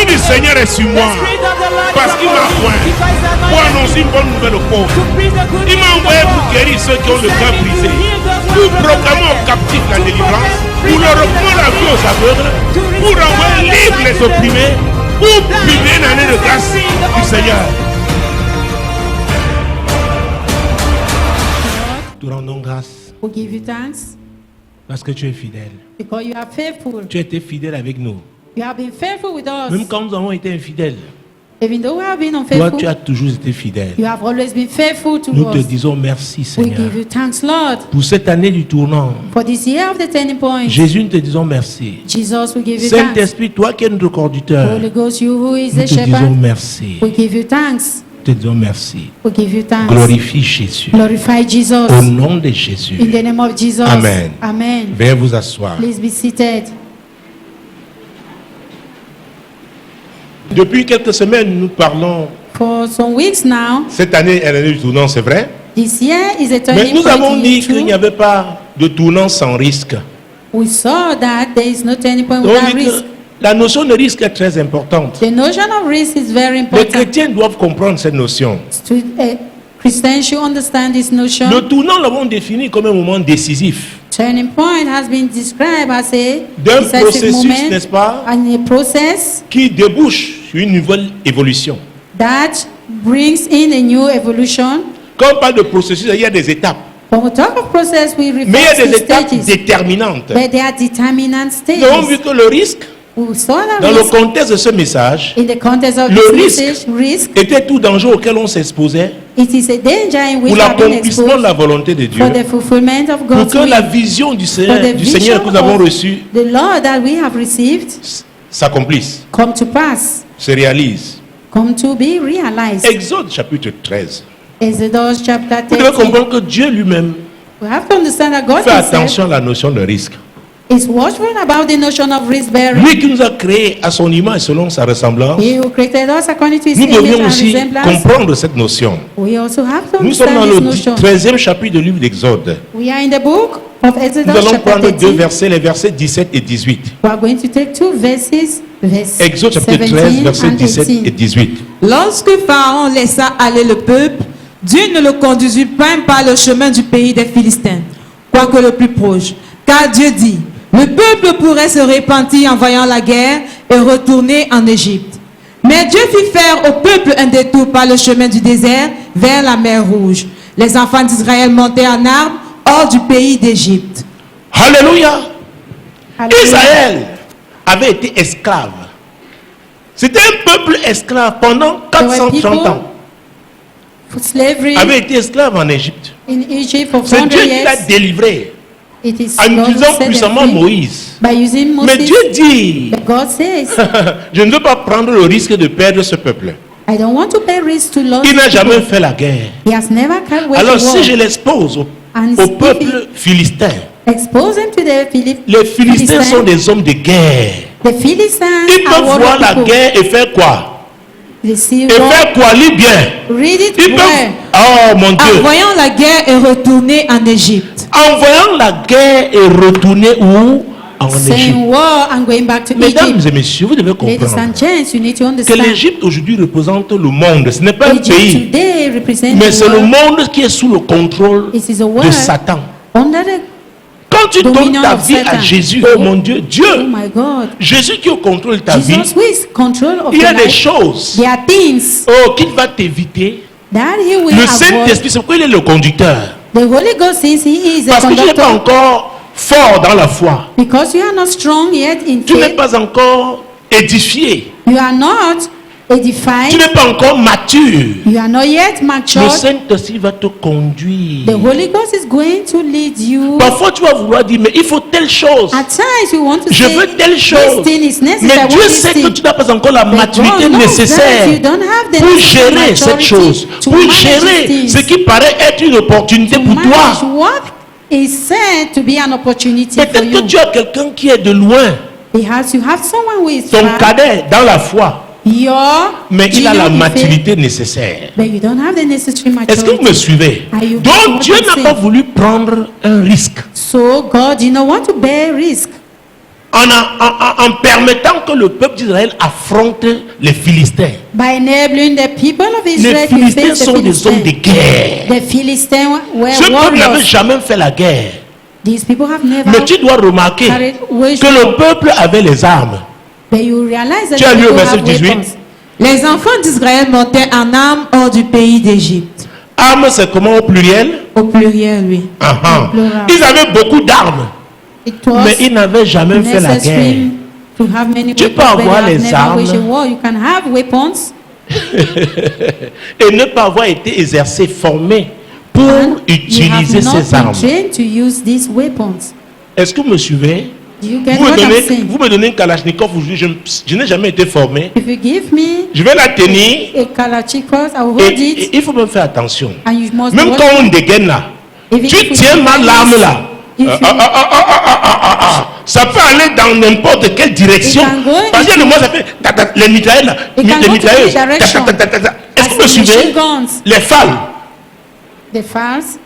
du Seigneur est sur moi. Parce qu'il m'a oint pour annoncer une bonne nouvelle aux pauvres. Il m'a envoyé pour guérir ceux qui ont le cœur brisé, pour proclamer aux captifs la délivrance, pour leur reprendre la vie aux aveugles, pour envoyer libres les opprimés, pour publier une année de grâce du Seigneur. Nous rendons grâce We give you thanks parce que tu es fidèle. because you are faithful. Tu as été fidèle avec nous. You have been faithful with Même us. quand nous avons été infidèles, Even though we have been toi unfaithful, tu as toujours été fidèle. you have always been faithful to Nous te us. disons merci We Seigneur. give you thanks, Lord, Pour cette année du tournant, for this year of the turning point. Jésus, nous te disons merci. Jesus, we give you thanks. Saint-Esprit, toi qui es notre conducteur, Holy Ghost, you who is nous the te disons shepherd, merci. we give you thanks. Nous te disons merci. We give you thanks. Glorifie Jésus. Glorify Jesus. Au nom de In Jésus. the name of Jesus. Amen. Amen. Veuillez vous asseoir. Please be seated. Depuis quelques semaines, nous parlons. For some weeks now, Cette année est l'année du tournant, c'est vrai. this year is a Mais turning nous point avons in dit qu'il n'y you. avait pas de tournant sans risque. We saw that there is no turning point Donc, on without dit que risk. la notion de risque est très importante. The notion of risk is very Les important. chrétiens doivent comprendre cette notion. Christians should understand this notion. Le tournant, nous l'avons défini comme un moment décisif Turning point has been described as a d'un decisive processus, moment n'est-ce pas, and a process qui débouche sur une nouvelle évolution. that brings in a new evolution. Quand on parle de processus, il y a des étapes. When we talk of process, we Mais il y refer a des to étapes stages, déterminantes. but they are determinant Nous avons vu stages. que le risque, We saw that dans le risk contexte de ce message, in the context of le this risque message. Risk, était tout danger auquel on s'exposait it is a danger in which pour we have been l'accomplissement de exposed la volonté de Dieu, for the fulfillment of pour God's que la will. vision du For Seigneur, the du Seigneur que nous avons vision reçu of the Lord that we have received s'accomplisse, come to pass, se réalise. come to be realized. Exode chapitre 13. Exodus chapter Vous devez 13. comprendre que Dieu lui-même We have to understand that God fait himself attention à la notion de risque. is watchful about the notion of risk bearing. Lui qui nous a créés à son image selon sa ressemblance, He who created us according to his nous image devions and aussi resemblance. comprendre cette notion. We also have to Nous sommes dans understand le this notion. 13e chapitre du livre d'Exode. We are in the book of Exodus Nous allons chapter prendre deux 13. versets, les versets 17 et 18. We are going to take two verses, verse Exode chapitre 13, 17 versets and 17 et 18. 18. Lorsque Pharaon laissa aller le peuple, Dieu ne le conduisit pas par le chemin du pays des Philistins, quoique le plus proche. Car Dieu dit, le peuple pourrait se repentir en voyant la guerre et retourner en Égypte. Mais Dieu fit faire au peuple un détour par le chemin du désert vers la mer Rouge. Les enfants d'Israël montaient en armes hors du pays d'Égypte. Alléluia. Hallelujah. Israël avait été esclave. C'était un peuple esclave pendant 430 ans. For slavery Avait été esclave en Égypte. in Egypt for C'est 400 Dieu qui l'a years. délivré It is en God who utilisant set them puissamment free Moïse. by using Mais Moses. Dieu dit, But God says, je ne veux pas prendre le risque de perdre ce peuple. I don't want to pay risk to lose Il n'a jamais people. fait la guerre. He has never carried away Alors the si war. je l'expose And au if peuple philistin, Expose them to the les Philistins sont des hommes de guerre. The Philistines Ils are peuvent warrior voir la people. guerre et faire quoi? They see Et war. faire quoi? Lis bien. Read it Ils well. peuvent... Oh mon En Dieu. voyant la guerre et retourner en Égypte. En voyant la guerre et retourner où? En Égypte. Saying war and going back to Mesdames Egypt. et messieurs, vous devez Ladies comprendre and gents, you need to que understand. l'Égypte aujourd'hui représente le monde. Ce n'est pas un Egypt pays, today represents mais the c'est le world. monde qui est sous le contrôle It is a de world Satan. under the Quand tu donnes dominion ta of vie à Satan. Jésus, oh mon Dieu, Oh Dieu, my God. Jésus qui est au contrôle de ta vie, Jesus who is control of il y a your des life. choses There are things oh, qu'il va t'éviter. that he will Le avoid. Saint-Esprit, c'est pourquoi il est le conducteur. The Holy Ghost says he is a Parce que tu n'es pas conductor. encore fort dans la foi. Because you are not strong yet in Tu n'es faith. pas encore édifié. You are not edified. Tu n'es pas encore mature. You are not yet Le matured. Saint-Esprit va te conduire. The Holy Ghost is going to lead you. Parfois, tu vas vouloir dire, mais il faut telle chose. At times you want to Je say veux telle this chose. thing is necessary. Mais I want Dieu this sait que thing. tu n'as pas encore la But maturité God knows that nécessaire you don't have the pour necessary gérer cette maturity chose, to pour manage gérer these ce things. qui paraît être une opportunité To pour manage toi. what is said to be an opportunity for Peut-être que you. tu as quelqu'un qui est de loin, Perhaps you have someone who is ton far. cadet dans la foi, Your mais il a la junior in faith, maturité nécessaire. but you don't have the necessary Est-ce que vous me maturity. suivez? Are you Donc what Dieu I'm n'a saying? pas voulu prendre un risque. So God did not want to bear risk. en permettant que le peuple d'Israël affronte les Philistins. By enabling the people of Les Israel to Philistins face the sont des hommes de Philistines. guerre. The Philistines were Ce peuple n'avait warriors. jamais fait la guerre. These people have never Mais tu dois remarquer carried waged que le war. peuple avait les armes. But you realize that Tu as lu au people verset have 18? weapons. Les enfants d'Israël montaient en armes hors du pays d'Égypte. Armes, c'est comment au pluriel? Au pluriel, oui. Ah-ha. Plural. Ils avaient beaucoup d'armes, It was mais ils n'avaient jamais fait la guerre. necessary to have many Tu weapons, peux but you avoir have les never armes. waged a war. You can have weapons Et ne pas avoir été exercé, formé pour and you have utiliser not ces been armes. trained to use these weapons. Est-ce que vous me suivez? Do you get Vous what I'm me saying? donnez une Kalachnikov aujourd'hui, je n'ai jamais été formé. If you give me Je vais la tenir a Kalachnikov, I will et, hold it, il faut même faire attention. and you must Même hold quand it. on dégaine là, Even tu if you tiens do mal like l'arme this, là. if you- Ça peut aller dans n'importe quelle direction. It can go Parce que into- le mot ça fait les mitraillettes là. It can Les go to mitraillettes. any direction. Est-ce que vous me As suivez? machine guns. Les phares. The false.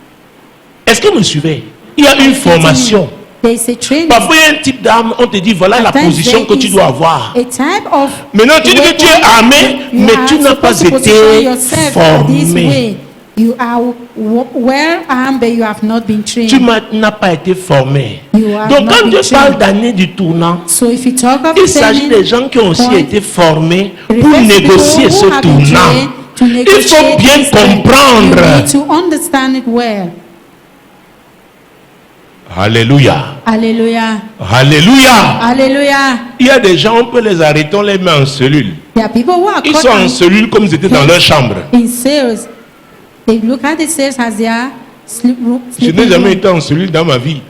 Est-ce que vous me suivez? Il y a une formation. There is a training. Parfois, il y a un type d'arme, on te dit voilà la At times position que there tu is dois avoir. A type of Maintenant, tu dis que tu es weapon. armé, You mais are tu n'as pas supposed to été position yourself this formé. way. You are well armed, but you have not been trained. Tu n'as pas été formé. You have Donc, not quand been Dieu parle trained. d'année du tournant, So if you talk of il s'agit training, des gens qui ont aussi point, été formés it pour refers to négocier people ce who have been tournant. trained to Il faut negotiate bien this thing. comprendre. You need to understand it well. Alléluia. Hallelujah. Alléluia. Hallelujah. Il y a des gens, on peut les arrêter, on les met en cellule. There are people who are Ils caught sont en in- cellule comme ils étaient dans leur chambre. in cells. They look at the cells as their Je sleeping n'ai jamais room. été en cellule dans ma vie.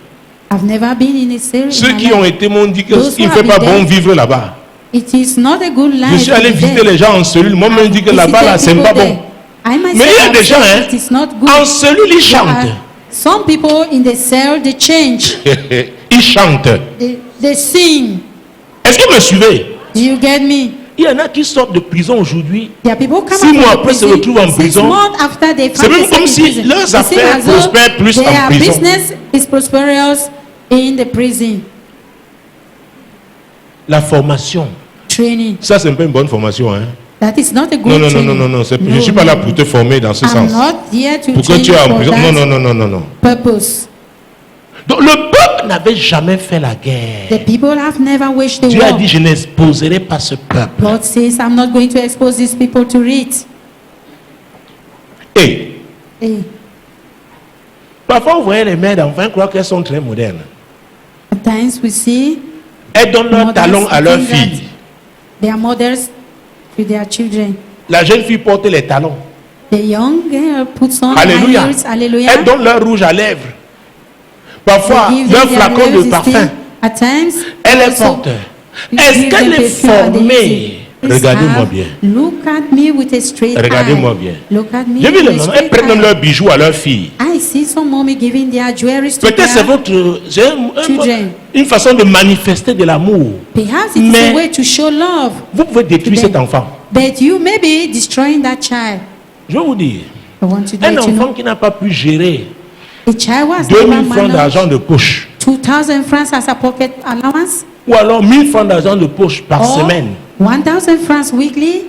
I've never been in a cell. Ceux in my qui ont life. été m'ont dit qu'il Those who ne fait have pas been bon there. vivre là-bas. It is not a good life. Je suis allé to be visiter there. les gens en cellule. Moi, on me dit que là-bas, là, c'est Visited pas people bon. there. I myself Mais il y a have des gens, said hein, it is not good. en cellule, ils There are chantent. some people in the cell, they change. Ils chantent. They sing. Est-ce que vous me suivez? Do you get me? Il y en a qui sortent de prison aujourd'hui. There are people who come 6 out mois from après, se prison, retrouvent en 6 prison. months after they C'est find même comme themselves si in prison. leurs It seems affaires as though prospèrent plus en their prison. business is prosperous in the prison. La formation. Training. Ça, c'est pas une bonne formation. Hein? That is not a good Non, non, non, training. non, non, non. Je ne suis pas là pour te former dans ce I'm sens. not here to Pour que train tu es you en for prison. that Non, non, non, non, non, non. purpose. Donc, le peuple n'avait jamais fait la guerre. The people have never waged the Dieu a war. dit, je n'exposerai pas ce peuple. God says, I'm not going to expose these people to it. Et Eh, parfois, vous voyez les mères d'enfants croient qu'elles sont très modernes. At times we see Elles donnent leur mothers talon à leur think that fille. their mothers to their children. La jeune fille porte les talons. The young girl puts on Alléluia. high heels. Hallelujah. Elles donnent leur rouge à lèvres. They Parfois, give leur them their flacon de roses parfum. esteem. At times, Elle les also, porte. you Est-ce give qu'elle them est perfume and they use formée? it. Please Regardez-moi have- bien. Look at me with a straight Regardez-moi eye. bien. Look at me J'ai vu with les a mamans, elles straight prennent même eye. leurs bijoux à leur fille. I see some mommy giving their jewelry to Peut-être c'est their votre, c'est children. une façon de manifester de l'amour. Perhaps it is Mais- a way to show love. Vous pouvez détruire to them. cet enfant. But you may be destroying that child. Je vais vous dire, I want to un let you enfant know. qui n'a pas pu gérer A child was 2000 never francs d'argent managed de poche 2,000 francs as a pocket allowance ou alors 1000 francs d'argent de poche par or semaine 1,000 francs weekly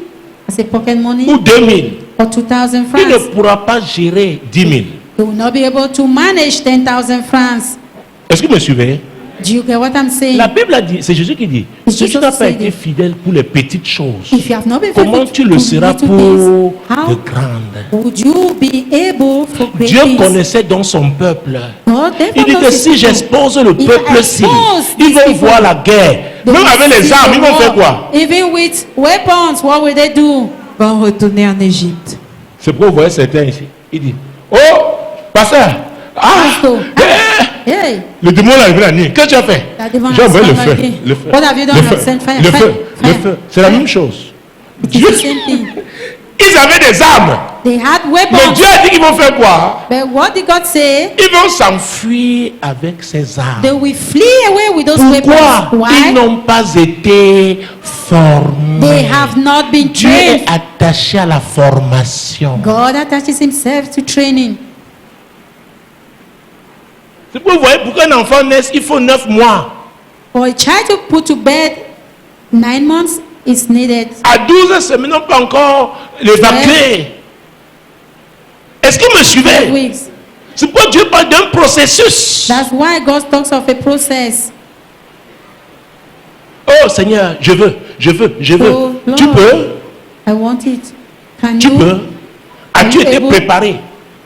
as a pocket money ou 2000, or 2,000 il ne francs. pourra pas gérer 10 000. You will not be able to manage 10,000 francs. Est-ce que vous me suivez? Do you get what I'm saying? La Bible a dit, c'est Jésus qui dit, It's si tu Jesus n'as pas said été it. fidèle pour les petites choses, If you have not been comment faithful tu le to seras little pour things, de how grandes? would you be able for great Dieu things? connaissait donc son peuple. God, therefore, Il dit que knows si his people. j'expose le If peuple I ci, expose ils these vont people, voir la guerre. they Même will avec les see armes, the ils vont faire war. quoi? Even with weapons, what will they do? vont retourner en Égypte. C'est pourquoi vous voyez certains ici. Il dit, oh, pasteur, Pastor, eh, hey, le démon est arrivé la nuit. Qu'est-ce que tu as fait? that demon J'ai has envoyé le come feu. again. Le feu. What have you done? Le I've feu. sent fire, Le fire, feu. Le fire. feu. C'est la même chose. It is Dieu, the same thing. ils avaient des armes. They had Mais weapons. Dieu a dit qu'ils vont faire quoi? But what did God say? Ils vont s'enfuir avec ces armes. They will flee away with those Pourquoi? weapons. Ils Why? n'ont pas été formés. They have not been Dieu est trained. attaché à la formation. God attaches himself to training. C'est pourquoi vous voyez, pour qu'un enfant naisse, il faut 9 mois. For a child to put to bed 9 months is needed. À 12 semaines, on peut encore l'évacuer. Est-ce que vous me 12 suivez? weeks. C'est pourquoi Dieu parle d'un processus. That's why God talks of a process. Oh Seigneur, je veux. Oh, Lord. Tu peux? I want it. Can Tu you? peux? As-tu you été able? préparé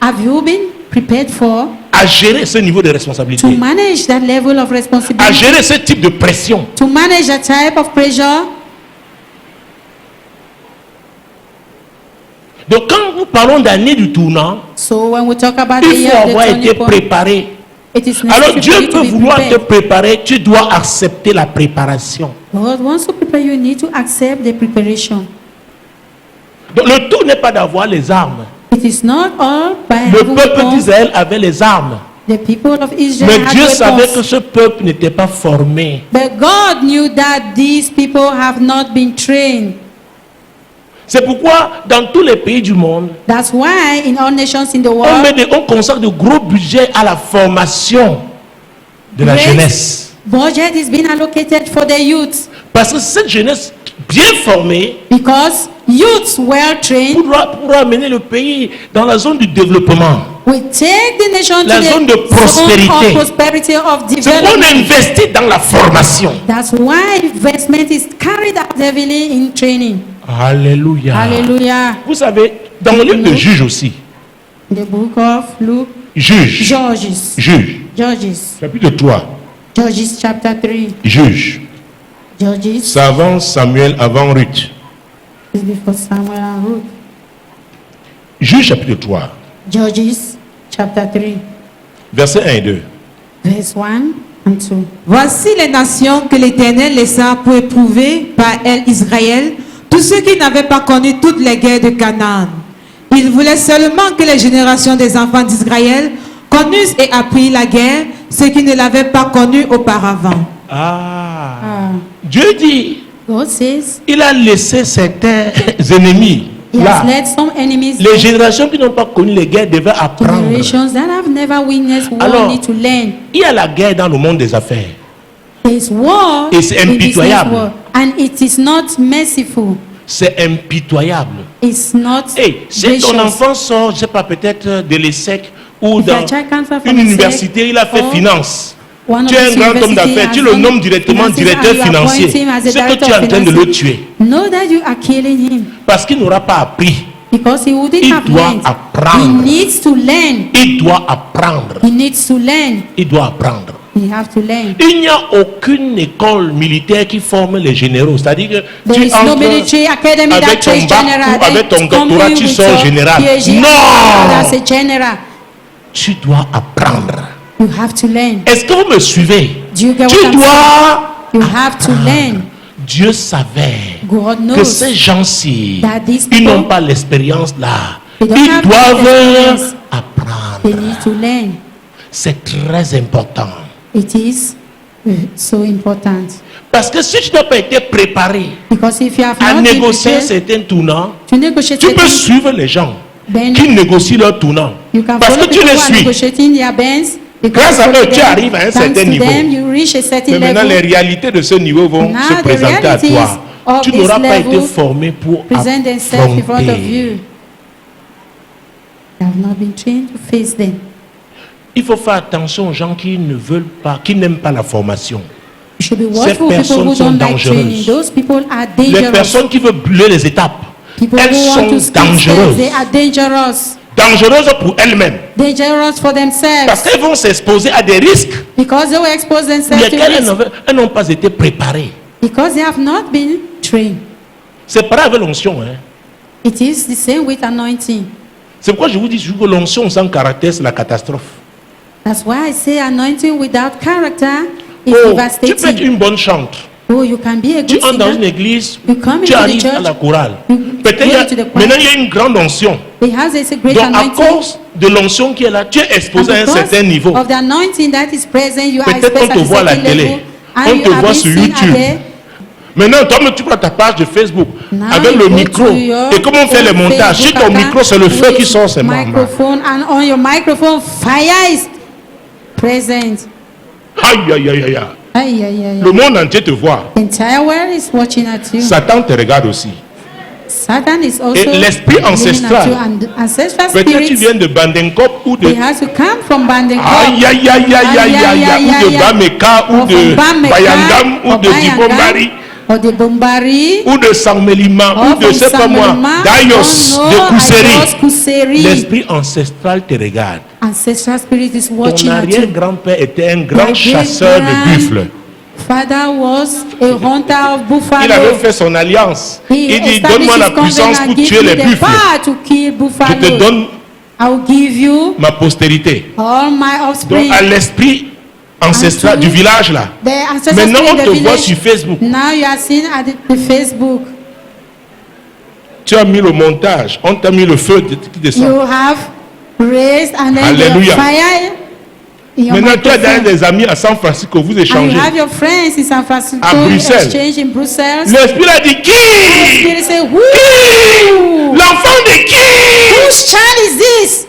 Have you been prepared for à gérer ce niveau de to responsabilité? manage that level of À responsibility? gérer ce type de pression? To manage that type of pressure? Donc quand nous parlons d'année du tournant, So when we talk about the il year faut of the avoir turning été point, préparé. it is Alors necessary for Dieu you to peut be vouloir te prepared. préparer, tu dois accepter la préparation. God wants to prepare you. You need to accept the preparation. Donc le tout n'est pas d'avoir les armes. It is not all by Le having peuple weapons. d'Israël avait les armes. The people of Israel Mais had Dieu savait que weapons. ce peuple n'était pas formé. But God knew that these people have not been trained. C'est pourquoi dans tous les pays du monde, That's why in all nations in the world, on consacre de gros budgets à la formation de la great jeunesse. budget is being allocated for the youth, Parce que cette jeunesse bien formée because youths well trained pourra amener le pays dans la zone du développement. will take the nation La to zone the de prospérité. zone of prosperity, of C'est pourquoi on development. investit dans la formation. That's why investment is carried out heavily in training. Alléluia. Hallelujah. Vous savez, dans le livre de Juges aussi, The book of Luke, Juges, Judges, chapitre 3, Judges chapter 3, Juges, Judges ça avant Samuel, avant Ruth. is before Samuel and Ruth. Juges chapitre 3, Judges chapter 3, versets 1 et 2. verse 1 and 2. Voici les nations que l'Éternel laissa pour éprouver par elles Israël, tous ceux qui n'avaient pas connu toutes les guerres de Canaan. Il voulait seulement que les générations des enfants d'Israël connussent et apprissent la guerre, ceux qui ne l'avaient pas connue auparavant. Dieu dit, God says il a laissé certains ennemis He là. has led some enemies. Les générations qui n'ont pas connu les guerres devaient apprendre. Generations that have never witnessed war Alors, need to learn. il y a la guerre dans le monde des affaires. There's war Et c'est in business impitoyable. war, and it is not merciful. C'est impitoyable. It's not Hey, si gracious. ton enfant sort, je sais pas, peut-être de l'ESSEC ou If dans your child comes from une the université, il a fait or finance. one Tu of es un these grand homme university d'affaires, has tu le done nommes directement finances directeur and you appoint financier. him as a C'est que director tu es of en train de finances. le tuer. Know that you are killing him Parce qu'il n'aura pas appris. because he wouldn't Il have doit learned. apprendre. He needs to learn. Il doit apprendre. He needs to learn. Il doit apprendre. You have to learn. Il n'y a aucune école militaire qui forme les généraux. C'est-à-dire que There tu is no entres military academy that avec ton trains bac general. ou avec ton Then doctorat, come tu with sors your général. PhD Non! as a general. Tu dois apprendre. You have to learn. Est-ce que vous me suivez? Do you get Tu what I'm saying? dois... You have to learn. Dieu savait God que knows ces gens-ci, that these ils n'ont people, pas l'expérience là. they don't Ils have doivent experience. They apprendre. need to learn. C'est très important. It is so important. Parce que si tu n'as pas été préparé Because if you have à not been négocier prepared certains tournants, to negotiate tu peux certain, suivre les gens then qui négocient leurs tournants. you can Parce follow que tu people les who are suis. negotiating their bands. You can Grâce à follow eux, tu them. arrives à un Thanks certain to niveau. them, you reach a certain Mais maintenant, les level. réalités de ce niveau vont Now se the présenter à realities toi. of Tu this n'auras pas level été formé pour Present themselves in front of affronter. you. You have not been trained to face them. Il faut faire attention aux gens qui ne veulent pas, qui n'aiment pas la formation. You should be Ces watchful people personnes who sont don't like training. dangereuses. Those people are Les dangerous. personnes qui veulent brûler les étapes, People elles who want to sont skip steps, dangereuses. they are dangerous. Dangereuses pour elles-mêmes. Dangerous for Parce themselves. qu'elles vont s'exposer à des risques Because they will expose themselves to lesquels risk. elles n'ont pas été préparées. Because they have not been trained. C'est pareil avec l'onction. Hein. It is the same with anointing. C'est pourquoi je vous dis toujours que l'onction sans caractère, c'est la catastrophe. That's why I say anointing without character is Oh, tu peux devastating. être une bonne chante. Oh, you can be a Tu good entres dans une singer. église, You come tu into the arrives à church, la chorale. you Peut-être go into the choir. maintenant il y a une grande onction. It has a great Donc à anointing. cause de l'onction qui est là, tu es And exposé à un because certain niveau. of the anointing that is present, you are Peut-être exposed on te at a voit à la certain télé. level, and On you te are voit being sur seen YouTube. there. Maintenant, toi, tu prends ta page de Facebook Now avec you le go micro. to your Et comment on fait les own montages? Si Facebook ton account micro, c'est le feu with qui sort, c'est marrant. microphone, and on your microphone, fire is present. Aïe, aïe, aïe, aïe. Aïe, aïe, aïe. Le monde entier te voit. The entire world is watching at you. Satan te regarde aussi. Satan is also Et l'esprit looking ancestral. at you, and the ancestral Peut-être tu spirits, viens de Bandenkop ou de they have to come from Bandenkop, aïe aïe aïe aïe aïe aïe ou de Bameka ou or de from Bameka, Bayangam ou or de Bayangam, Dibombari or de Bombari, ou de Sangmelima or ou de from je sais pas moi Samelma, d'Ayos, or de Ayos, Kousseri. Kuseri. L'esprit ancestral te regarde. Ancestral spirit is Ton watching at you. arrière-grand-père était un grand Your chasseur de great-grand- buffles. Father was a hunter of buffalo. Il avait fait son alliance. He Il dit, established donne-moi la his covenant, puissance pour give tuer me les the buffles. power to kill Je buffalo. te donne I will give you ma postérité. all my Donc offspring. à l'esprit ancestral And du to village là. The ancestral Maintenant spirit on in the te voit village. sur Facebook. Now you are seen at the Facebook. Tu as mis le montage. On t'a mis le feu qui descend. You have raised and then Alléluia. your fire in your Maintenant tu as microphone. des amis à San Francisco. Vous And you échangez. have your friends in San Francisco. À Bruxelles. Exchange in Brussels. L'esprit a dit The qui? spirit say, Qui? who? L'enfant de qui? Whose child is this?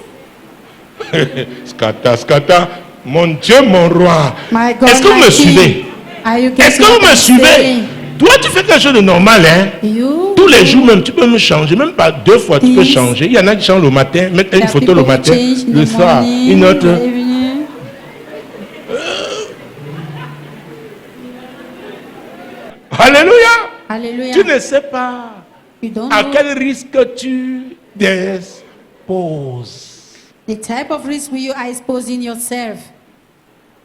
Scata, scata. Mon Dieu, mon roi. My God, Est-ce que vous my me King. suivez? Are you Est-ce que getting vous what me I'm suivez? saying? Toi, tu fais quelque chose de normal, hein? You, Tous les jours même, tu peux me changer. Même pas 2 fois, tu peux Yes. changer. Il y en a qui changent le matin, mettent there une are photo people le who matin, change in le the soir, morning, une in autre. the evening. Alléluia! Hallelujah. Tu ne sais pas You don't à know quel risque tu t'exposes. the type of risk you are exposing yourself.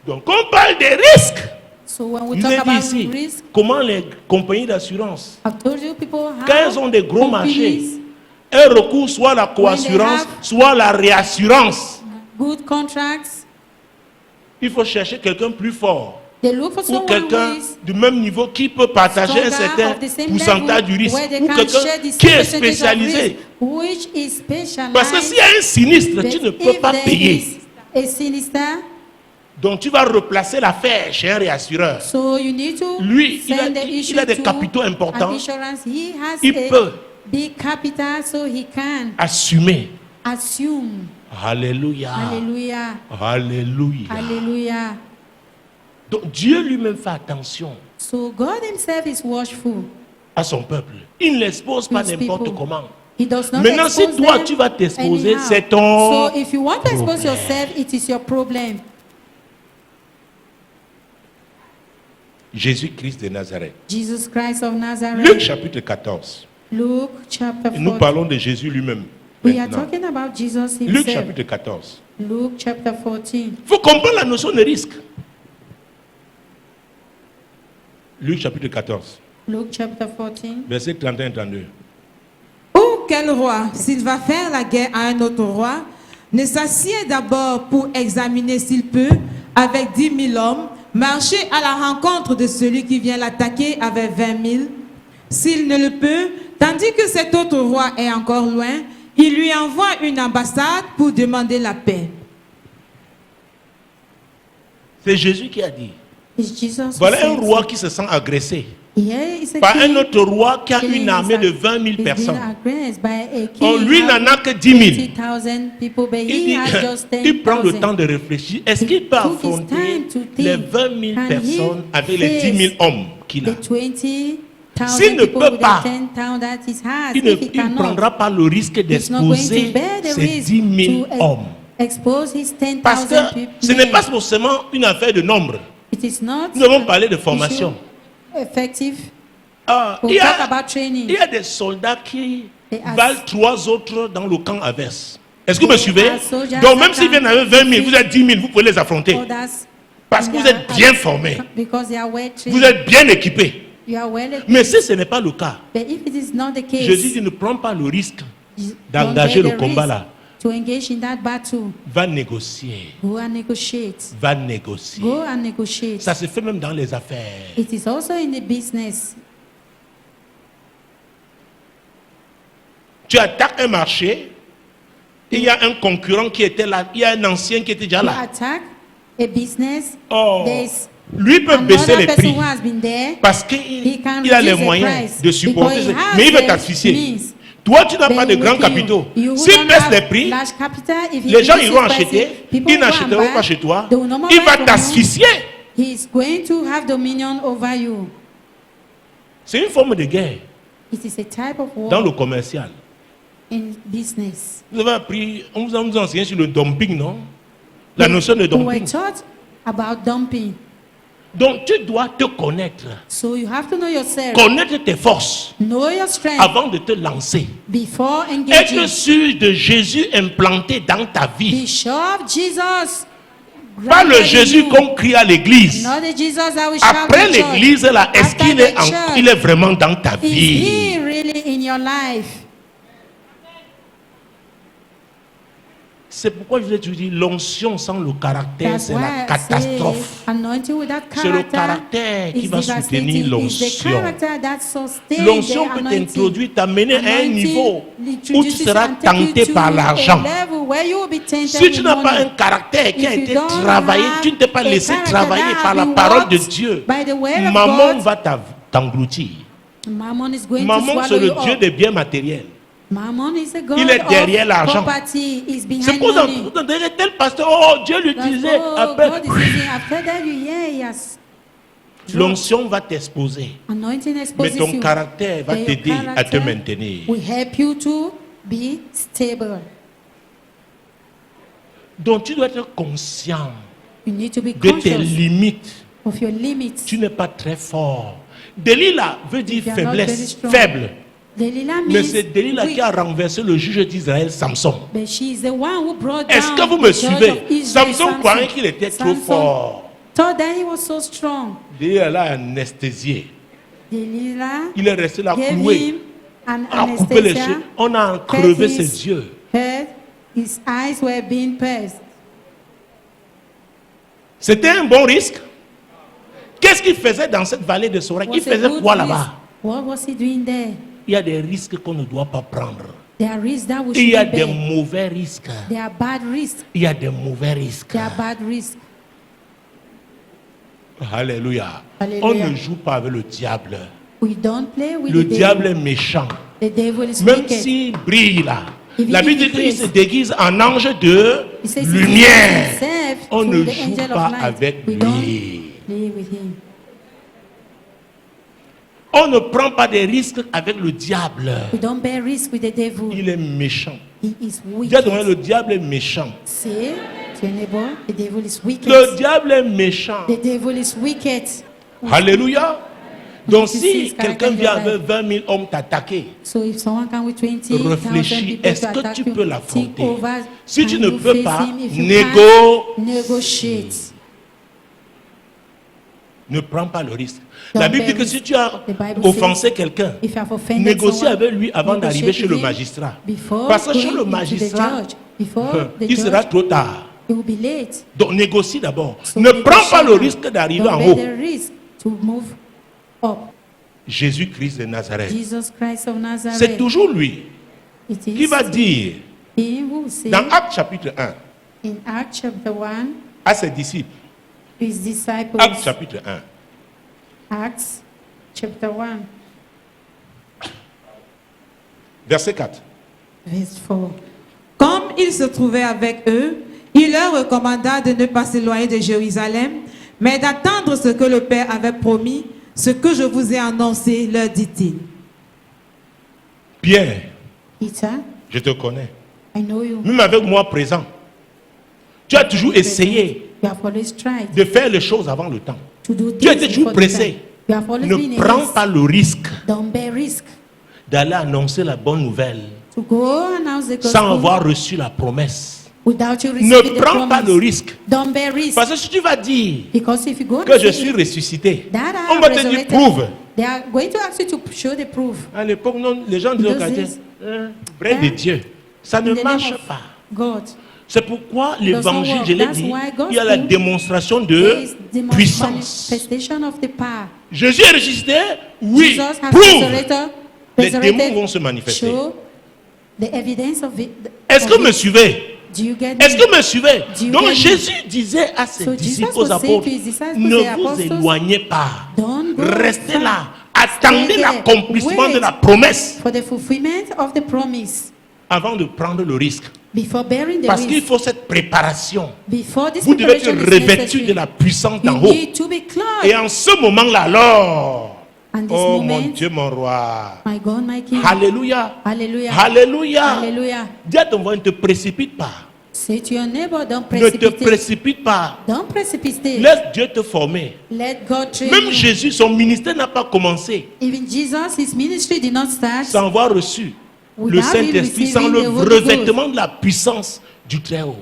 Donc, on parle des risques. So when we Je talk vous ai dit about ici, risk, comment les compagnies d'assurance, I've told you people how quand elles ont des gros marchés, companies, elles recourent soit à la coassurance, have- soit à la réassurance. good contracts, Il faut chercher quelqu'un plus fort they look for ou someone quelqu'un who is du même niveau qui peut partager un stronger certain of the same pourcentage du level, risque where they ou can quelqu'un share the qui est same percentage of spécialisé. risk, which is specialized. Parce que s'il y a un sinistre, tu ne But peux if pas there payer. is a sinister, Donc tu vas replacer l'affaire chez un réassureur. so you need to Lui, il send a- the il issue a des to capitaux importants. an insurance. He has Il a peut big capital, so he can Assumer. assume. Alléluia. Hallelujah. Alléluia. Hallelujah. Donc Dieu lui-même fait attention So God himself is watchful. à son peuple. Il ne l'expose pas His n'importe people. comment. He does not Maintenant, si expose toi them tu vas t'exposer, anyhow. c'est ton So if you want to expose problème. yourself, it is your problem. Jésus-Christ de Nazareth. Jesus Christ of Luc Nazareth. chapitre 14. Luke chapter Et nous 14. parlons de Jésus lui-même. We are maintenant. talking about Jesus Luc himself. chapitre 14. Luke chapter 14. Il faut comprendre la notion de risque. Luc chapitre 14, Luke chapter 14. verset 31-32. Ou quel roi, s'il va faire la guerre à un autre roi, ne s'assied d'abord pour examiner s'il peut, avec 10 000 hommes, marcher à la rencontre de celui qui vient l'attaquer avec 20 000. S'il ne le peut, tandis que cet autre roi est encore loin, il lui envoie une ambassade pour demander la paix. C'est Jésus qui a dit. It's Jesus who Voilà un says roi it. qui se sent agressé Here is a par un king autre roi qui a killing une armée his- de 20 000 is being personnes. aggressed by a king Oh, lui n'en a que 10 000. 20,000 people, but Il, he dit- has just 10,000. il prend le temps de réfléchir. Est-ce qu'il peut He took his affronter time to think. les 20 000 Can he personnes avec les 10 000 hommes qu'il a? The 20,000 S'il ne people peut with pas, the 10,000 that he has, Il ne if he il cannot, prendra pas le risque he's not going to d'exposer bear the ces risk 10 000 to hommes. expose his 10,000 Parce que people. ce n'est pas forcément une affaire de nombre. It is not Nous avons parlé de issue formation. effective. Ah, We'll il, y talk a, about training. il y a des soldats qui They are- valent 3 autres dans le camp adverse. Est-ce que vous me They suivez? are soldiers Donc même that s'ils viennent avec 20 000, vous êtes 10 000, vous pouvez les affronter. Others, Parce que they vous are- êtes bien formés. Because they are well trained. Vous êtes bien équipés. You are well equipped. Mais si ce n'est pas le cas, But if it is not the case, Jésus dit ne prends pas le risque don't d'engager bear le the combat risk là. to engage in that battle. Va négocier. Go and negotiate. Va négocier. Go and negotiate. Ça se fait même dans les affaires. It is also in the business. Tu attaques un marché, il y a un concurrent qui était là, il y a un ancien qui était déjà You là. attack a business. Oh, There's lui peut baisser another les person prix who has been there. parce He qu'il can a les reduce the moyens price de supporter, because he has mais il veut the t'asphyxier. means. Toi, tu n'as pas de Then grands with capitaux. you S'il don't baisse have les prix, large capital, if he les gens reduces iront prices, acheter, people ils will go and n'achèteront buy. pas chez toi. They will not Il buy va from you. t'asphyxier. He is going to have dominion over you. C'est une forme de guerre It is a type of war dans le commercial. in business. Vous avez appris, on vous a enseigné sur le dumping, non? La notion de We were dumping. taught about dumping. Donc tu dois te connaître. So you have to know yourself. Connaître tes forces Know your strength avant de te lancer. before Être engaging. sûr de Jésus implanté dans ta vie. Be sure of Jesus. Pas le grounded in Jésus you. qu'on crie à l'église. Not the Jesus that we shout Après in church. l'église, là, est-ce After qu'il the est, church, il est vraiment dans ta is vie? he really in your life? C'est pourquoi je vous ai toujours dit, l'onction sans le caractère, That's c'est why la I catastrophe. say anointing without C'est le character caractère qui is va devastating. soutenir It's the l'onction. character that sustains L'onction the peut anointing. t'introduire, t'amener à un Anointing niveau où tu introduces seras and take you tenté to par a l'argent. level where you will be tainted Si tu with n'as pas money. un caractère qui a If you été don't travaillé, have tu ne t'es pas a laissé character travailler that par la has been parole de worked Dieu. by the word of Mammon God, va t'engloutir. Mammon is going to Mammon, c'est swallow le you Dieu up. des biens matériels. Mammon is a God Il est derrière of l'argent. property. Is C'est behind pour money. ça que tel pasteur, oh Dieu l'utilisait. Oh, Après, God is using. After that, you hear he has l'onction va t'exposer. anointing Mais exposes ton you. caractère va Then your t'aider à te character maintenir. will help you to be stable. Donc tu dois être conscient You need to be de tes conscious limites. of your limits. Tu n'es pas très fort. Delilah veut dire You are not very faiblesse, strong. faible. Delilah Mais means c'est Delilah weak, qui a renversé le juge d'Israël, Samson. but she is the one who brought Est-ce down que vous the me judge suivez? of Israel, Samson croyait qu'il était trop Samson fort. thought that he was so strong. Delilah l'a anesthésié. Delilah Il est resté là gave cloué. him an On a coupé les anesthesia. yeux. On a crevé his ses yeux. head, his eyes were being pierced. C'était un bon risque. Qu'est-ce qu'il faisait dans cette vallée de Sorek? Il Was a faisait good quoi risk. là-bas? What was he doing there? Il y a des risques qu'on ne doit pas prendre. There are risks that we Il y a should des bear. mauvais risques. There are bad risks. Il y a des mauvais risques. There are bad risks. Alléluia. Alléluia. On ne joue pas avec le diable. We don't play with Le the diable devil. est méchant. The devil is Même wicked. s'il brille là. If La he Bible dit qu'il is- se déguise en ange de He says he lumière. is himself On through ne the joue angel pas of light. avec We don't lui. play with him. On ne prend pas des risques avec le diable. We don't bear risk with the devil. Il est méchant. He is Dieu a demandé, wicked. le diable est méchant. Say to your neighbor, the devil is wicked. Le diable est méchant. The devil is wicked. Alléluia. Donc You see si his quelqu'un character vient in your avec 20 000 hommes t'attaquer, So if someone come with 20,000 réfléchis, people est-ce to que attack tu you, peux think l'affronter? over, Si tu can ne you peux face pas, him? If you negocie. can't, Ne prends pas le risque. Don't La Bible dit bear que risk. si tu as The Bible offensé quelqu'un, if you have offended négocie someone, avec lui avant negotiate d'arriver chez with le him magistrat. before Parce que chez going le into the magistrat, judge. Before the il sera judge, trop tard. it will be late. Donc négocie d'abord. So Ne prends pas negotiate le now. risque d'arriver Don't en bear haut. the risk to move up. Jésus-Christ de Nazareth. Jesus Christ of Nazareth. C'est toujours lui It is qui va dire him who said dans Actes chapitre 1 in Acts chapter 1 à ses disciples. his disciples. Actes chapitre 1. Acts chapter 1 Verset 4. verse 4. Comme il se trouvait avec eux, il leur recommanda de ne pas s'éloigner de Jérusalem, mais d'attendre ce que le Père avait promis, ce que je vous ai annoncé, leur dit-il. Pierre, Peter, je te connais. I know you. Même avec moi présent, tu as toujours essayé You have always tried de faire les choses avant le temps. to do Tu étais things toujours before the pressé. time. You have always Ne been in prends haste. pas le risque Don't bear risk d'aller annoncer la bonne nouvelle to go announce the sans gospel avoir reçu la promesse. without you receiving Ne the prends pas promise. le risque. Don't bear risk Parce que si tu vas dire because if you go que and je say suis ressuscité, that I on am va te dire resurrected, prouve. they are going to ask you to show the proof. À l'époque, non, les gens disaient au Those quartier, days, vrai de Dieu. Ça ne In the name marche of pas. God. C'est pourquoi l'évangile, work. je l'ai That's dit, why il y a la gospel démonstration There is de the puissance. manifestation of the power. Jésus est ressuscité, oui, Jesus has prouve. resurrected, Les démons vont se manifester. show the evidence of it. Est-ce que vous me suivez? Do you get Est-ce me? que vous me suivez? Do you Donc get me? Jésus disait à ses So Jesus disciples, was aux saying apôtres, to his disciples, ne the vous apostles, éloignez pas. Don't go Restez far. là. Attendez Stay there. l'accomplissement Wait de la promesse. for the fulfillment of the promise. avant de prendre le risque. Before bearing the Parce qu'il risk, faut cette préparation. before this Vous devez être preparation is revêtu necessary, de la puissance you d'en haut. need to be clothed. Et en ce moment-là, alors, And this oh moment, mon Dieu, mon roi. my God, my King. Alléluia. Hallelujah. Alléluia. Hallelujah. Dis à ton voisin, ne te précipite pas. Say to your neighbor, don't Ne te precipitate. précipite pas. Don't precipitate. Laisse Dieu te former. Let God train Même you. Jésus, son ministère n'a pas commencé Even Jesus, his ministry did not start sans avoir reçu le without him Saint-Esprit, sans receiving le the Holy revêtement de la puissance du Très-Haut.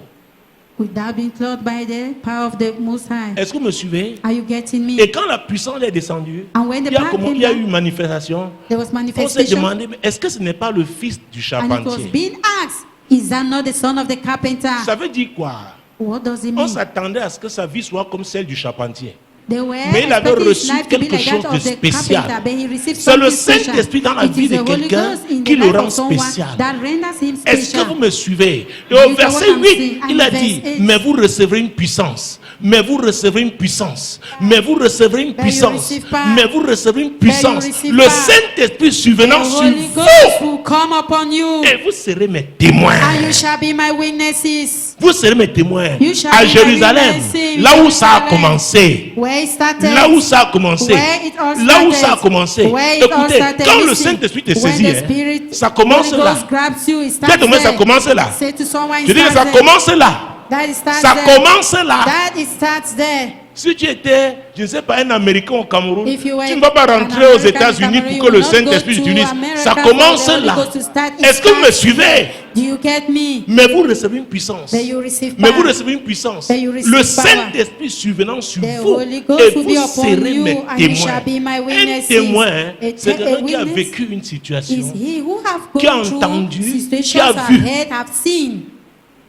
without being clothed by the power of the Most High. Est-ce que vous me suivez? Are you getting me? Et quand la puissance est descendue, And when the il y a, power came il y a eu down, une manifestation. there was On s'est manifestation, demandé, mais est-ce que ce n'est pas le fils du and it was charpentier? being asked, is that not the son of the carpenter? Ça veut dire quoi? What does it On mean? s'attendait à ce que sa vie soit comme celle du charpentier. They were Mais il avait expecting his reçu life to be quelque like chose that de of the spécial. carpenter, but he received C'est le something special. Saint-Esprit dans la It vie is de the Holy quelqu'un Ghost in the qui le life rend of someone spécial. that renders him Est-ce que special. vous me suivez? Et You au know verset what I'm 8, saying? il a And dit, verse 8. mais vous recevrez une puissance. Mais vous recevrez une puissance. Mais vous recevrez une But you puissance. receive power. Mais vous recevrez une puissance. receive Le power. Saint-Esprit The survenant sur Holy vous. Ghost will come upon you, Et vous serez mes témoins. and you shall be my witnesses. Vous serez mes témoins. You shall À be my Jérusalem, witnesses. là où ça a Jerusalem. commencé. Where it started, Là où ça a commencé. Where it all Là où started. ça a commencé. Where it all Écoutez, started. quand le Listen, Saint-Esprit te when saisit, the hein, Spirit, ça commence Holy là. Ghost grabs you, it Dis à starts ton voisin, ça there. commence là. Say to someone, it Je dis que ça starts there. commence là. That it starts Ça there. commence là. That it starts there. Si tu étais, je ne sais pas, un Américain au Cameroun, If you were tu ne vas pas an rentrer aux American États-Unis Cameroon, pour you que le will not go Saint-Esprit to t'utilise. America Ça for commence the Holy là. Ghost to start. It Est-ce que vous me starts. suivez? Do you get me? Mais vous recevez une puissance. That you receive Mais vous power. recevez une puissance. That you receive Le power. Saint-Esprit survenant sur The vous. Holy Ghost Et will be vous upon serez you, mes and you témoins. shall be my Un witnesses. témoin, c'est A quelqu'un qui a witness vécu une situation. is he who have Qui a gone through entendu, situations, qui a have vu. heard, have seen.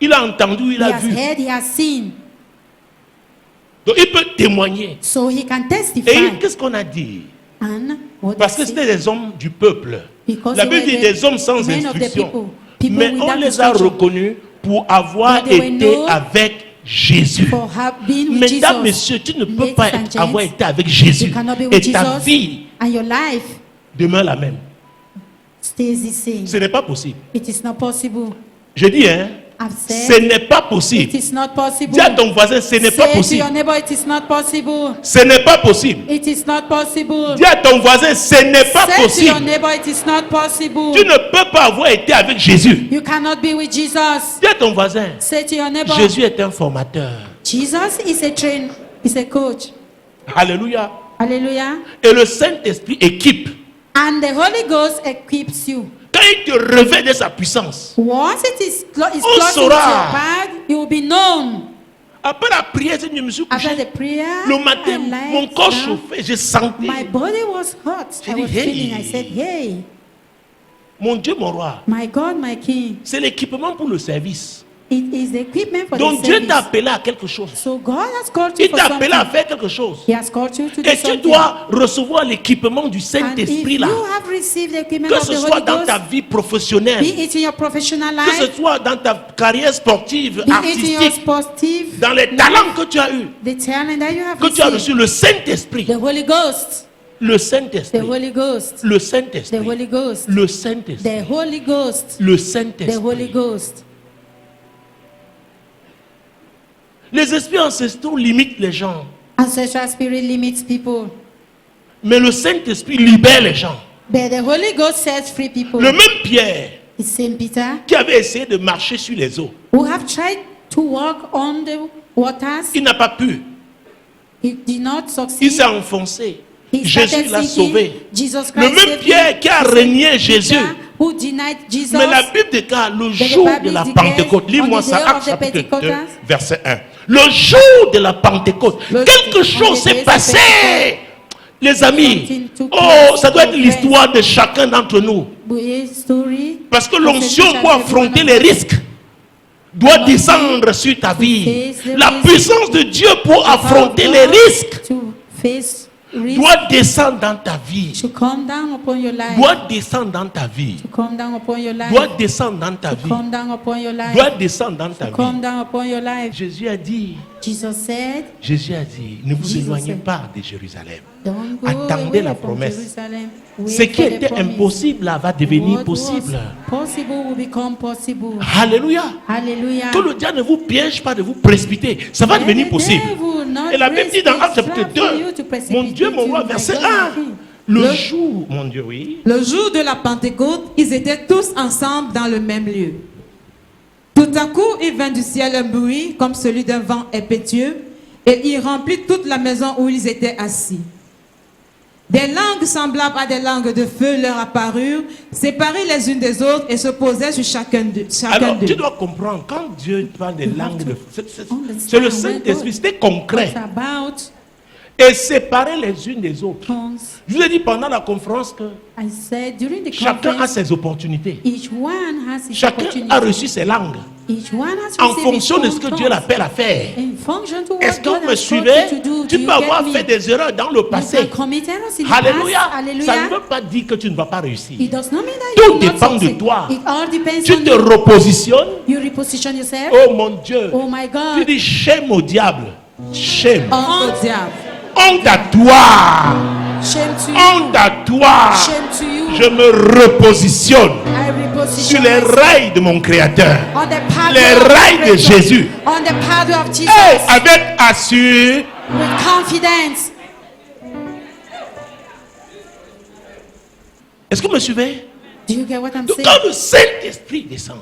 Il a entendu, il He a has vu. heard, he has seen. Donc il peut témoigner. So he can testify. Et qu'est-ce qu'on a dit? And what Parce que they c'était say, des hommes du peuple. because La they Bible were dit des hommes sans men of the instruction. people, people Mais on without les a instruction, reconnus pour avoir But they were été known avec Jésus. for have been with Mesdames, Jesus. messieurs, tu ne peux Ladies pas and gents, avoir été avec Jésus. You cannot be Et with ta Jesus, vie and your life demeure la même. stays the same. Ce n'est pas possible. It is not possible. Je dis, hein, I've ce said n'est pas it possible. is not possible. Dis à ton voisin, ce n'est pas Say to possible. your neighbor, it is not possible. Ce n'est pas possible. It is not possible. Dis à ton voisin, ce n'est pas Say to your possible. neighbor, it is not possible. Tu ne peux pas avoir été avec Jésus. You cannot be with Jesus. Dis à ton voisin, Say to your neighbor, Jésus est un formateur. Jesus is a trainer, is a coach. Alléluia. Hallelujah. Et le Saint-Esprit équipe. And the Holy Ghost equips you. Quand il te revêt de sa puissance, Once it is On close into saura. your path, you will be known. après la prière, je me suis couché. After the prayer, Le matin, I lied mon corps down. chauffait, je sentais. My body was hot. J'ai I dit, was hey. feeling. I said, hey, Mon Dieu, mon roi, my God, my King. c'est l'équipement pour le service. It is the equipment for Donc the Dieu service. t'a appelé à quelque chose. So God has called you Il for t'a appelé à something. faire quelque chose. He has called you to do Et tu something. dois recevoir l'équipement du And if Saint-Esprit you là. have received the equipment Que of ce the soit Holy dans Ghost, ta vie professionnelle, be it in your professional que ce life, soit dans ta carrière sportive, be it in your artistique, sportive, dans les talents que tu as eus, the talent that you have que tu as received, reçu, le Saint-Esprit, the Holy Ghost, le the Saint-Esprit, Holy Ghost, le the Saint-Esprit, Holy Ghost, le Saint-Esprit, the Holy Ghost, le the Saint-Esprit. Holy Ghost. Les esprits ancestraux limitent les gens, Ancestral spirit limits people, mais le Saint-Esprit libère les gens. but the Holy Ghost sets free people. Le même Pierre It's Saint Peter qui avait essayé de marcher sur les eaux, who have tried to walk on the waters. il n'a pas pu. He did not Il succeed. s'est enfoncé. He Jésus started l'a sinking. sauvé. Jesus Le Christ même saved Pierre him. qui a It's régné Peter Jésus. who denied Jesus. Mais la Bible déclare le the jour Bible de la declares Pentecôte. Lis-moi on the ça, day Actes of the chapitre 2, Pentecost. verset 1. Le jour de la Pentecôte, Le- quelque on chose the s'est days of passé. Pentecost. Les amis, Something took oh, place ça doit être in your l'histoire de chacun d'entre nous. Story. Parce que l'onction pour affronter les risques doit descendre sur ta vie. La puissance de Dieu pour affronter les risques. To face doit descendre dans ta vie. to come down upon your life. Doit descendre dans ta vie. To come down upon your life. Doit descendre dans ta To vie. come down upon your life. Doit descendre dans ta To come vie. down upon your life. Jésus a dit, Jesus said, ne vous Jesus éloignez said, pas de Jérusalem. don't go Attendez away la from promesse. Jerusalem. Wait Ce qui for the était promise. impossible là, va devenir What possible. was possible will become possible. Alléluia. Hallelujah. Que le diable ne vous piège pas de vous précipiter. Ça va devenir possible. Et la Bible dit dans Actes chapitre 2, mon Dieu, mon roi, verset 1, le jour, mon Dieu, oui. Le jour de la Pentecôte, ils étaient tous ensemble dans le même lieu. Tout à coup, il vint du ciel un bruit comme celui d'un vent impétueux, et il remplit toute la maison où ils étaient assis. Des langues semblables à des langues de feu leur apparurent, séparées les unes des autres et se posaient sur chacun d'eux. Alors, tu dois comprendre, quand Dieu parle des langues de feu, c'est le Saint-Esprit, c'était concret. It's about Et séparer les unes des autres. tongues. Je vous ai dit pendant la conférence que I said during the chacun a conference, ses opportunités. each one has his Chacun opportunity. a reçu ses langues Each one has en received fonction his de own ce que tongues. Dieu l'appelle à faire. In function to Est-ce what que God vous me has suivez? called you to do. Tu Do peux you avoir get fait me? des erreurs dans le You passé. can commit errors in the Alléluia. past. Ça Hallelujah. ne veut pas dire que tu ne vas pas réussir. It does not mean that Tout you will not dépend de succeed. toi. It all depends Tu on te you. repositionnes. You reposition yourself. Oh mon Dieu. Oh my Tu God. dis shame au diable. Shame. Honte au diable. Honte à toi. Shame to you. Honte à toi. Shame to you. Je me repositionne I reposition sur les myself rails de mon Créateur. on the pathway Les of rails de Creator. Jésus. On the pathway of Jesus. Hey, avec assurance. With confidence. Est-ce que vous me suivez? Do you get what I'm Donc, saying? quand le Saint-Esprit descend,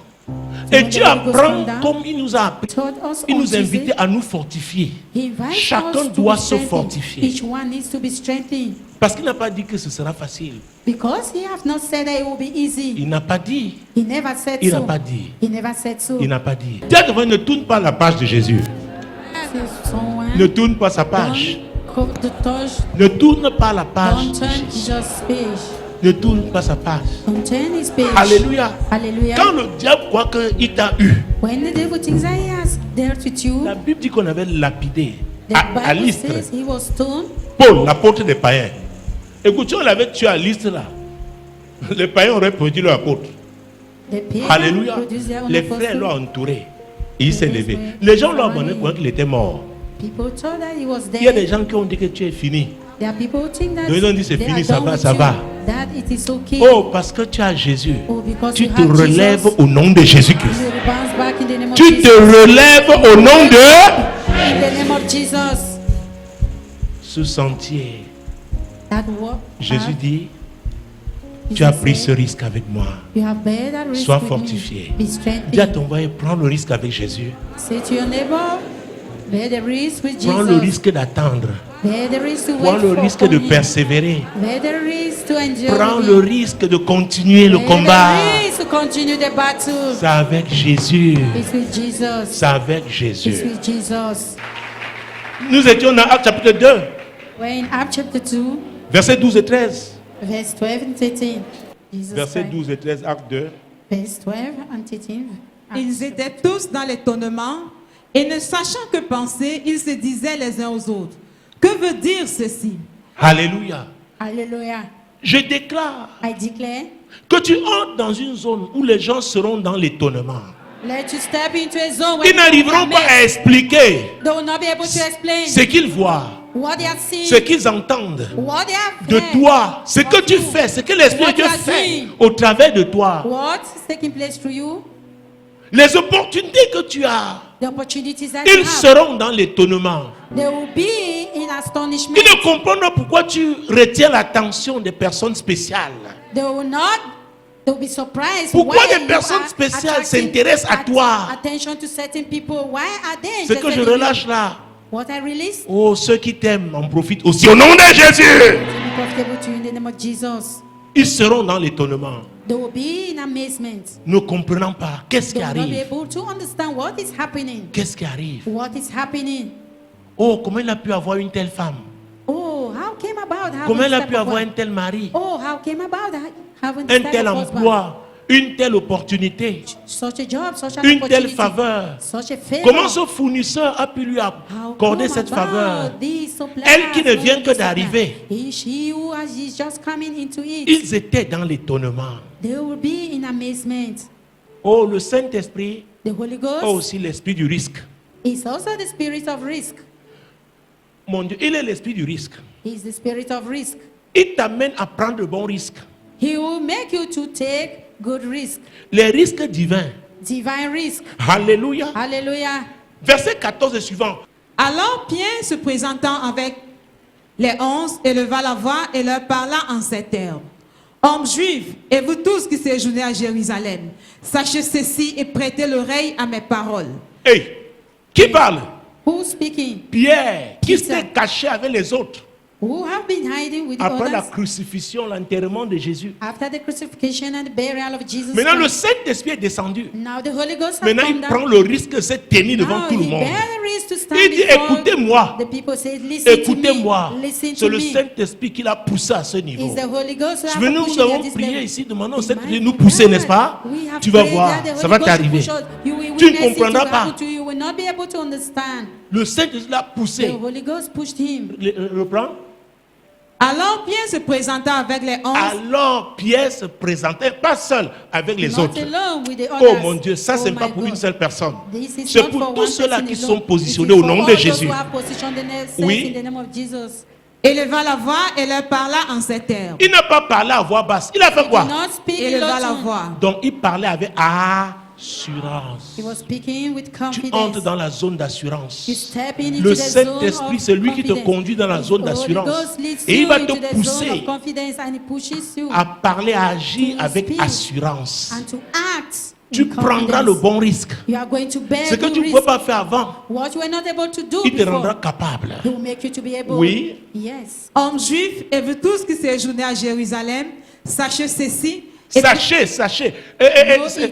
et Dieu apprend comme il nous a appris, Told us il on nous a invités Tuesday, à nous fortifier. he invites Chacun us to doit be se strengthened. fortifier. Each one needs to be strengthened. Parce qu'il n'a pas dit que ce sera facile. Because he have not said that it will be easy. Il n'a pas dit. He never said Il n'a so. pas dit. He never said so. Il n'a pas dit. Dieu ne tourne pas la page de Jésus. Someone Ne tourne pas sa page. don't the touch. Ne tourne pas la page. Don't de turn Jésus. Jesus' page. Ne tourne pas sa page. Don't turn his page. Alléluia. Hallelujah. Quand le diable croit qu'il t'a eu, When the devil thinks that he has dealt with you, la Bible dit qu'on avait lapidé the à Bible Lystre. says he was stoned. Paul, l'apôtre des païens. Écoute, si on l'avait tué à Lystre là, les païens auraient produit leur apôtre. The pagans Alléluia. produced their own Les frères apostle. l'ont entouré. Et il s'est levé. Les gens l'ont abandonné pour qu'il était mort. People thought that he was Il y a dead. des gens qui ont dit que tu es fini. There are people who think that Ils ont dit c'est they fini, are ça done va, with ça you, va. that it is okay. Oh, parce que tu as Jésus. Oh, because Tu you te have relèves Jesus. au nom de Jésus-Christ. You will bounce back in the name of Tu Jesus. te relèves au nom de In the name of Jesus. ce sentier. That walk. Jésus dit, Jesus tu as pris ce said, risque avec moi. You have bear that risk Sois with fortifié. me. Be Dis à strengthened. ton voisin, prends le risque avec Jésus. Say to your neighbor, bear the risk with Prends le Jesus. risque d'attendre. Bear the risk to Prends wait le for risque de him. persévérer. Bear the risk to endure Prends with le him. risque de continuer le Bear combat. the risk to continue the battle. C'est avec Jésus. It's with Jesus. C'est avec It's Jésus. with Jesus. Nous étions dans Actes chapitre 2, We're in Acts chapter 2, versets 12 et 13. verse 12 and 13. Jesus Versets Christ. 12 et 13, Acte 2. Verse 12 and 13. Ils étaient tous dans l'étonnement et ne sachant que penser, ils se disaient les uns aux autres. Que veut dire ceci? Alléluia. Hallelujah. Je déclare I declare, que tu entres dans une zone où les gens seront dans l'étonnement. let you step into a zone where Ils n'arriveront pas à expliquer they will not be able to explain ce qu'ils voient, what they have seen, ce qu'ils entendent what they have de heard, toi, ce que tu fais, ce que l'Esprit What de Dieu you are fait doing. au travers de toi. what is taking place through you, Les opportunités que tu as, the opportunities that you ils have. seront dans l'étonnement. They will be in astonishment. Ils ne comprennent pas pourquoi tu retiens l'attention des personnes spéciales. They will not. They will be surprised. Pourquoi why des you personnes are spéciales attracting s'intéressent à toi? Attention to certain people. Why are they Ce que interested je in you? relâche là, What I release oh, ceux qui t'aiment en profitent aussi au nom de Jésus. be profitable to you in the name of Jesus. Ils seront dans l'étonnement, They will be in amazement. ne comprenant pas qu'est-ce They qui will not be arrive. able to understand what is happening. Qu'est-ce qui arrive? What is happening? Oh, comment il a pu avoir une telle femme? Oh, how came about having Comment il this a type pu of avoir wife? un tel mari? Oh, how came about having this Un type tel of husband? emploi? une telle opportunité, such a job, such an une telle opportunity, faveur. such a favor. Comment ce fournisseur a pu lui How accorder come cette about faveur? this supply, Elle qui ne vient que supply? d'arriver. She who is just coming into it. Ils étaient dans l'étonnement. They will be in amazement. Oh, le Saint-Esprit The Holy a Ghost aussi l'esprit du risque. is also the spirit of risk. Mon Dieu, il est l'esprit du risque. He is the spirit of risk. Il t'amène à prendre le bon risque. He will make you to take good risk, Les risques divins. divine risk. Alléluia. Hallelujah. Verset 14 et suivant. Alors Pierre, se présentant avec les 11, éleva la voix et leur parla en ces termes. Hommes juifs, et vous tous qui séjournez à Jérusalem, sachez ceci et prêtez l'oreille à mes paroles. Hey, qui parle? Who's speaking? Pierre, qui Peter. s'était caché avec les autres Who have been hiding with the après la others crucifixion, l'enterrement de Jésus. after the crucifixion and the burial of Jesus Maintenant, le Christ. Saint-Esprit est descendu. Now the Holy Ghost has Maintenant, come il down. prend le risque de se tenir devant Now tout le he monde. bear the risk to stand Il dit, before écoutez-moi. the people. Say, listen Écoutez-moi. to me. Listen C'est to le me. Saint-Esprit qui l'a poussé à ce niveau. It's the Holy Ghost who has Nous pushed you avons at this prié level. ici, demandons au My Saint-Esprit de nous God, pousser, n'est-ce pas? we have Tu vas prayed voir, that the ça Holy va Ghost t'arriver. will push us. You will Tu ne witness it comprendras will pas. happen to you. You will not be able to understand. Le Saint-Esprit l'a The poussé. Holy Ghost pushed him. Reprends. Alors Pierre se présentant avec les 11, Alors Pierre se présentait pas seul avec les Not autres. alone with the Oh others. mon Dieu, ça c'est my pas pour God. une seule personne. This is C'est not pour for tous one ceux-là person qui alone. sont positionnés It is au for nom all de those Jésus. who have positioned themselves Oui. in the name of Jesus. éleva la voix et leur parla en ces termes. Il n'a pas parlé à voix basse. Il a fait Do quoi? not speak in Éleva low la tone. voix. Donc il parlait avec assurance. He was speaking with Tu confidence. entres dans la zone d'assurance. You step in into Le the zone Saint-Esprit, of c'est lui qui te confidence. conduit dans la zone The Holy d'assurance. Ghost leads Et il you va te into the zone pousser of confidence and he pushes you à parler, à agir To avec speak. assurance. and to act Tu in prendras le confidence. bon risque. You are going to bear Ce que good tu ne risk. pouvais pas faire avant, What you were not able to do il te before, rendra capable. he will make you to be able. Oui. Yes. Hommes juifs, et vous tous qui séjournez à Jérusalem, sachez ceci. Et Sachez, sachez,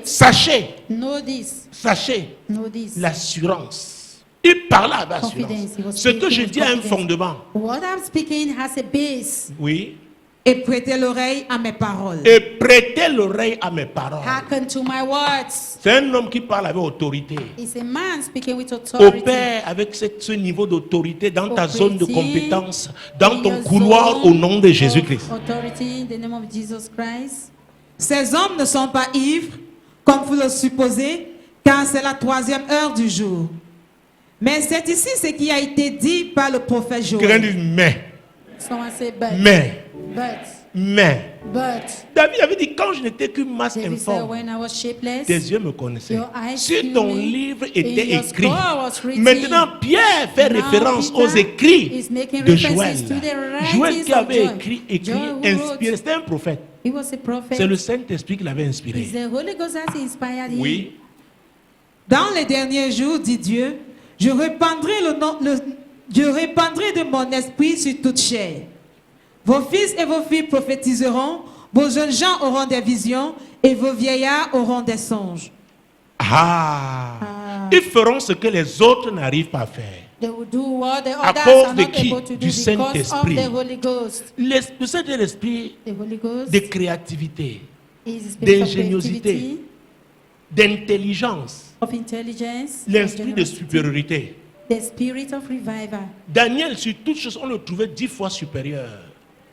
sachez, Know this. sachez Know this. l'assurance. Il parlait avec Confidence. He was assurance. Ce que speaking je with dis a un confidence. fondement. What I'm speaking has a base. Oui. et prêtez l'oreille à mes paroles. Et prêtez l'oreille à mes paroles. Hearken to my words. C'est un homme qui parle avec autorité. It's a man speaking with authority. Opère avec ce niveau d'autorité dans ta zone de Operating compétence, dans in ton your couloir zone au nom de of Jésus-Christ. Authority in the name of Jesus Christ. Ces hommes ne sont pas ivres, comme vous le supposez, car c'est la 3e heure du jour. Mais c'est ici ce qui a été dit par le prophète Quelqu'un Joël. dit mais, Someone say but. But. David avait dit quand je n'étais qu'une masse David said, informe, when I was shapeless, tes yeux me connaissaient. your eyes Si knew ton me, livre and était your écrit, scroll was written. maintenant Pierre fait Now référence Peter aux écrits is making de references Joël. to the writings Joël qui of avait Joel. écrit, Joel who inspiré, wrote. c'était un prophète. He was a prophet. C'est le Saint-Esprit qui l'avait inspiré. It's the Holy Ghost that inspired him. Oui. Dans les derniers jours, dit Dieu, je répandrai de mon esprit sur toute chair. Vos fils et vos filles prophétiseront, vos jeunes gens auront des visions et vos vieillards auront des songes. Ils feront ce que les autres n'arrivent pas à faire. They will do what the À others cause are de not qui? able to do Du because of Saint-Esprit. the Holy Ghost. Le Saint-Esprit The Holy Ghost de créativité, is the spirit of d'ingéniosité, creativity, d'intelligence, of intelligence, l'esprit of de generosity, supériorité. the spirit of revival. Daniel, sur toutes choses, on le trouvait 10 fois supérieur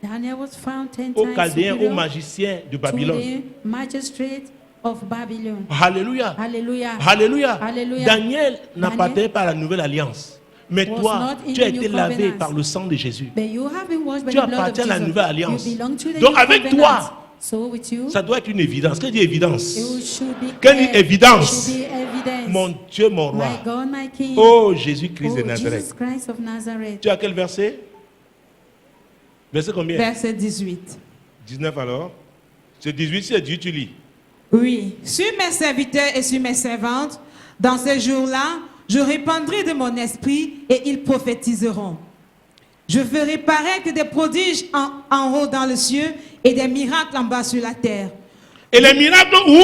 Daniel was found 10 aux times Chaldéens, aux superior magiciens de to Babylone. the magistrate of Babylon. Alléluia. Hallelujah. Alléluia. Alléluia. Daniel n'appartenait Daniel pas à la nouvelle alliance. Mais was toi, not in tu as the new été lavé covenant. par le sang de Jésus. But you have been washed by Tu the blood of appartiens à la Jesus. nouvelle alliance. You belong to the Donc new avec covenant. toi, So with you, ça doit être une évidence. Qu'est-ce que dit évidence? you should be Quelle clear. évidence? Should be evidence. Mon Dieu, mon roi. My God, my King. Oh Jésus-Christ Oh, de Nazareth. Jesus Christ of Nazareth. Tu as quel verset? Verset combien? Verset 18. 19 alors. C'est 18, c'est Dieu, tu lis. Oui, sur mes serviteurs et sur mes servantes, dans ces jours-là, je répandrai de mon esprit et ils prophétiseront. Je ferai paraître des prodiges en haut dans le ciel et des miracles en bas sur la terre. Et les miracles où?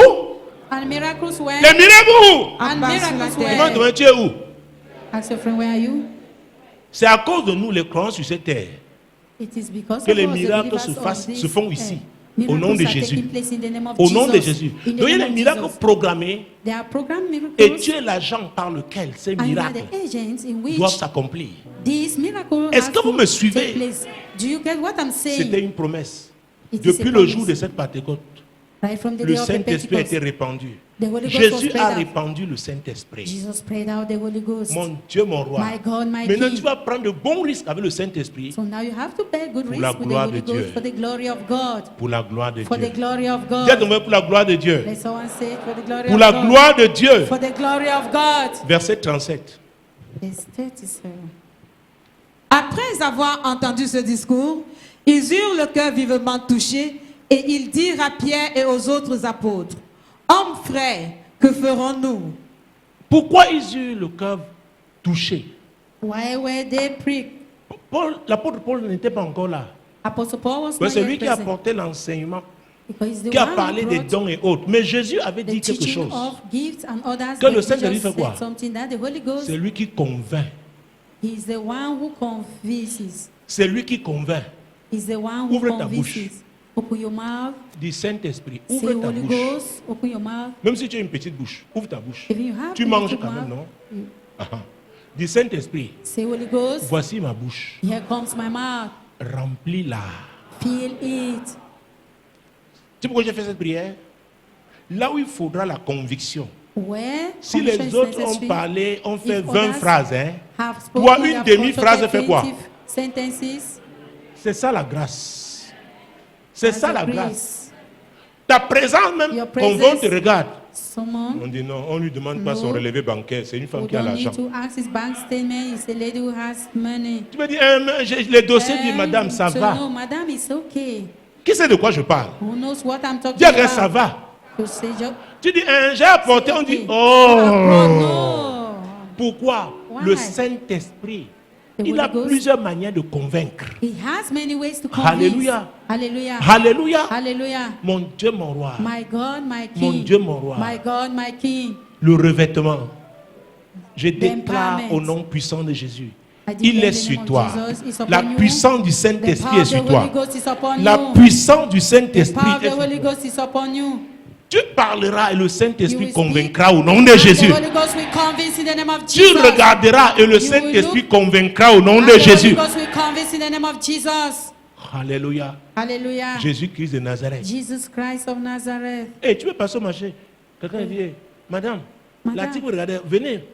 And miracles where? Les miracles où? En And bas sur la miracles Comment terre. where? tu es où? Ask your friend, where are you? C'est à cause de nous, les croyants sur cette terre, It is because que of les us, the miracles believers on this se font ici. earth, Au nom de Miracles are Jésus. taking place in the name of Au nom de Jesus. Jésus. In the Donc il y a name des of miracles Jesus. programmés There are program et miracles. tu es l'agent par lequel ces And you are miracles the agents in which doivent s'accomplir. these miracles Est-ce have que vous to me suivez? take place. Do you get what I'm saying? C'était une promesse. It is a Depuis le promise. jour de cette Pentecôte, Right from the le day of the Saint-Esprit a Pentecost, été répandu. the Holy Ghost was Jésus spread a out. répandu le Saint-Esprit. Jesus prayed out the Holy Ghost. Mon Dieu, mon roi. My God, my Maintenant, King. tu vas prendre de bons risques avec le Saint-Esprit So now you have to bear good Pour la risk with the gloire Holy de Dieu. Ghost for the glory of God. pour la gloire de For the Dieu. glory of Dis à God. ton frère, pour la gloire de Dieu. Let someone say it, for the glory Pour of la God. gloire de Dieu. For the glory of God. Verset 37. Verse 37. Après avoir entendu ce discours, ils eurent le cœur vivement touché et ils dirent à Pierre et aux autres apôtres, « Hommes frères, que ferons-nous » Pourquoi ils eurent le cœur touché? Why were they pricked? L'apôtre Paul n'était pas encore là. Apostle Paul was Mais not c'est lui yet qui a present. apporté l'enseignement, Because he's the qui a one parlé who des brought dons et autres. Mais Jésus avait the dit quelque teaching chose. of gifts and others. Que le but he Saint-Esprit just fait quoi? said something that the Holy Ghost, C'est lui qui convainc. he's the one who convinces. C'est lui qui convainc. He's the one who Ouvre ta bouche. convinces. Open your mouth. Dis Saint-Esprit, Say ouvre ta Holy bouche. Ghost. Open your mouth. Même si tu as une petite bouche, ouvre ta bouche. If you have Tu a manges little quand même, mouth, non? you- Ah, ah. Dis Saint-Esprit, Say Holy Ghost. voici ma bouche. Here comes my mouth. Remplis-la. Feel it. Tu sais pourquoi j'ai fait cette prière? Là où il faudra la conviction. Where Si conviction les is autres ont necessary, parlé, ont fait if 20 others phrases, hein? have Toi, spoken, une they have demi-phrase also fait quoi? 20 sentences. C'est ça la grâce. C'est That's ça the la grace. grâce. Ta présence même, Your quand on presence. te regarde, Someone on dit non, on ne lui demande pas No. son relevé bancaire, c'est une femme who qui a don't l'argent. need to ask his bank statement is a lady who has money. Tu me dis, les dossiers disent, madame, ça so va. No, madam, it's okay. Qui sait de quoi je parle? Who knows what I'm talking Dis à quelqu'un, ça about? va. You say, Tu dis, j'ai apporté, on dit, okay. oh. no. Pourquoi? Why? Le Saint-Esprit, The il a Holy Ghost. plusieurs manières de convaincre. He has many ways to convince. Alléluia. Hallelujah. Alléluia. Hallelujah. Mon Dieu, mon roi. My God, my King. Mon Dieu, mon roi. My God, my King. Le revêtement. Je déclare L'empowerment. au nom puissant de Jésus. I Il declare est the sur name of toi. Jesus is upon La you. puissance du The Saint-Esprit power est of the sur toi. Holy Ghost is upon La you. puissance du The Saint-Esprit power of est the sur Holy toi. Ghost is upon you. Tu parleras et le You Saint-Esprit will speak, convaincra au nom de and Jésus. The Holy Ghost will convince in the name of Tu Jesus. regarderas et le will Saint-Esprit look, convaincra au nom And de the Jésus. Holy Ghost will convince in the name of Jesus. Alléluia. Hallelujah. Jésus-Christ de Nazareth. Jesus Christ of Nazareth. Et tu veux passer au marché. Quelqu'un dit, hey, madame, la Madame. type, regardez, venez.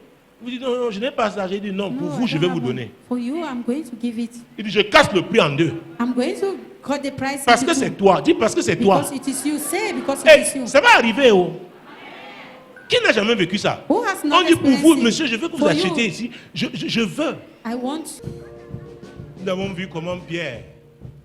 Vous dites, non, non, je n'ai pas ça. J'ai dit, non, pour No, vous, I je don't vais have vous one. donner. For you, I'm going to give it. Il dit, je casse le prix en deux. I'm going to cut the price Parce into que c'est two. toi. Dis parce que c'est toi. Because it is you. Say because Hey, it is you. ça va arriver. Oh. Qui n'a jamais vécu ça? Who has On not dit pour vous, experienced it? monsieur, je veux que vous For achetiez you, ici. Je veux. I want. Nous avons vu comment Pierre,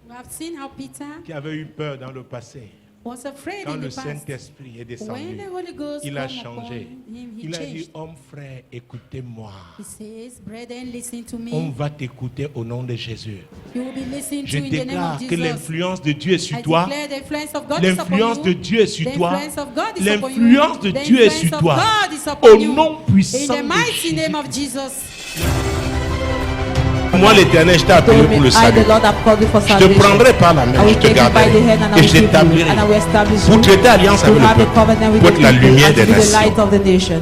We have seen how Peter qui avait eu peur dans le passé, was afraid quand in le the past. Saint-Esprit est When descendu, the Holy Ghost il a come upon changé. him, he Il a dit, changed. homme frère, écoutez-moi. He says, brethren, listen to On me. va t'écouter au nom de Jésus. You will be listening Je to in the name déclare of que Jesus. l'influence de Dieu est sur I toi. declare the influence of God is upon L'influence you. de Dieu est sur The toi. influence of God is upon you. L'influence de The Dieu est influence sur of toi. God is Au upon you. nom puissant In the de mighty name Jésus. of Jesus. Moi, l'Éternel, je t'ai appelé Told me, pour le I, salut. the Lord, have called you for Je te salvation. prendrai par la main, I will je te take you by garderai the hand and I et will je keep you, t'établirai and I will establish pour you traiter alliance to avec le have a peuple, covenant with pour the être la people lumière and to des be the light nations. of the nation.